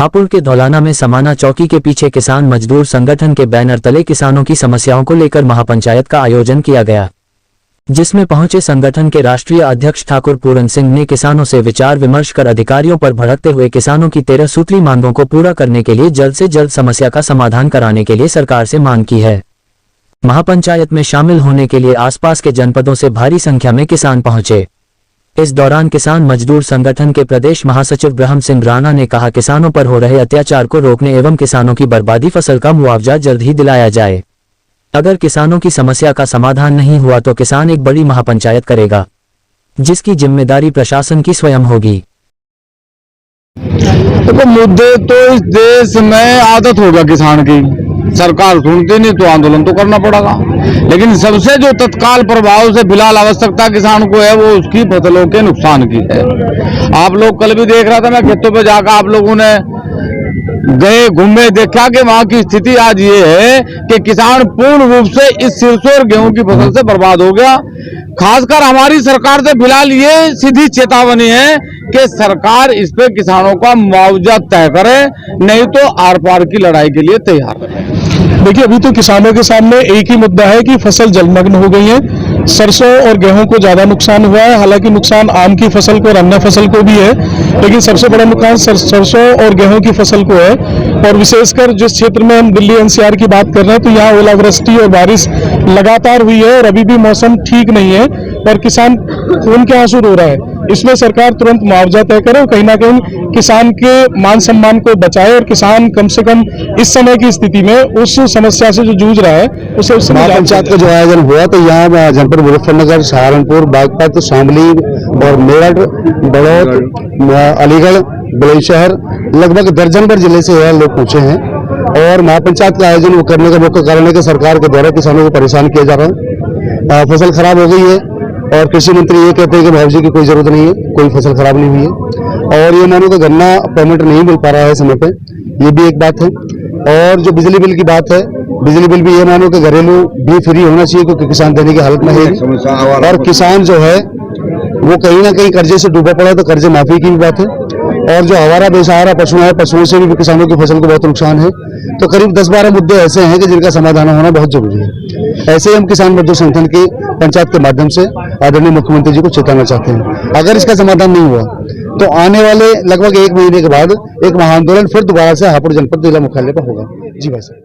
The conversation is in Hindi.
हापुड़ के धौलाना में समाना चौकी के पीछे किसान मजदूर संगठन के बैनर तले किसानों की समस्याओं को लेकर महापंचायत का आयोजन किया गया, जिसमें पहुंचे संगठन के राष्ट्रीय अध्यक्ष ठाकुर पूरन सिंह ने किसानों से विचार विमर्श कर अधिकारियों पर भड़कते हुए किसानों की 13 सूत्री मांगों को पूरा करने के लिए जल्द से जल्द समस्या का समाधान कराने के लिए सरकार से मांग की है। महापंचायत में शामिल होने के लिए आसपास के जनपदों से भारी संख्या में किसान पहुंचे। इस दौरान किसान मजदूर संगठन के प्रदेश महासचिव ब्रह्म सिंह राणा ने कहा, किसानों पर हो रहे अत्याचार को रोकने एवं किसानों की बर्बादी फसल का मुआवजा जल्द ही दिलाया जाए। अगर किसानों की समस्या का समाधान नहीं हुआ तो किसान एक बड़ी महापंचायत करेगा, जिसकी जिम्मेदारी प्रशासन की स्वयं होगी। तो मुद्दे तो इस देश में आदत होगा किसान की, सरकार सुनती नहीं तो आंदोलन तो करना पड़ेगा। लेकिन सबसे जो तत्काल प्रभाव से फिलहाल आवश्यकता किसान को है वो उसकी फसलों के नुकसान की है। आप लोग कल भी देख रहा था, मैं खेतों पे जाकर आप लोगों ने गए घूमे देखा कि वहां की स्थिति आज ये है कि किसान पूर्ण रूप से इस सरसों और गेहूं की फसल से बर्बाद हो गया। खासकर हमारी सरकार से फिलहाल ये सीधी चेतावनी है कि सरकार इस पे किसानों का मुआवजा तय करे, नहीं तो आर पार की लड़ाई के लिए तैयार है। देखिए, अभी तो किसानों के सामने एक ही मुद्दा है कि फसल जलमग्न हो गई है। सरसों और गेहूं को ज्यादा नुकसान हुआ है, हालांकि नुकसान आम की फसल को और अन्य फसल को भी है, लेकिन सबसे बड़ा नुकसान सरसों और गेहूं की फसल को है। और विशेषकर जिस क्षेत्र में हम दिल्ली एनसीआर की बात कर रहे हैं तो यहाँ ओलावृष्टि और बारिश लगातार हुई है और अभी भी मौसम ठीक नहीं है और किसान खून के आंसू रो रहा है। इसमें सरकार तुरंत मुआवजा तय करे और कहीं ना कहीं किसान के मान सम्मान को बचाए और किसान कम से कम इस समय की स्थिति में उस समस्या से जो जूझ रहा है उसे उस महापंचायत का जो आयोजन हुआ तो यहाँ जनपद मुजफ्फरनगर, सहारनपुर, बागपत, शामली और मेरठ, बड़ौद, अलीगढ़, बुलंदशहर लगभग दर्जन भर जिले से यहाँ लोग पहुंचे हैं। और महापंचायत का आयोजन करने का मुख्य कारण है कि सरकार के द्वारा किसानों को परेशान किया जा रहा है। फसल खराब हो गई है और कृषि मंत्री ये कहते हैं कि मुआवजे की कोई जरूरत नहीं है, कोई फसल खराब नहीं हुई है। और ये मानो कि गन्ना पेमेंट नहीं मिल पा रहा है समय पे, ये भी एक बात है। और जो बिजली बिल की बात है, बिजली बिल भी ये मानो कि घरेलू भी फ्री होना चाहिए क्योंकि किसान देने की हालत में है। और किसान जो है वो कहीं ना कहीं कर्जे से डूबा पड़ा, तो कर्जे माफी की भी बात है। और जो हमारा बेसहारा पशु है, पशुओं से भी किसानों की फसल को बहुत नुकसान है। तो करीब 10-12 मुद्दे ऐसे हैं कि जिनका समाधान होना बहुत जरूरी है। ऐसे ही हम किसान मजदूर संगठन की पंचायत के माध्यम से आदरणीय मुख्यमंत्री जी को चेताना चाहते हैं। अगर इसका समाधान नहीं हुआ तो आने वाले लगभग 1 महीने के बाद एक महाआंदोलन फिर दोबारा से हापुड़ जनपद जिला मुख्यालय पर होगा। जी भाई साहब।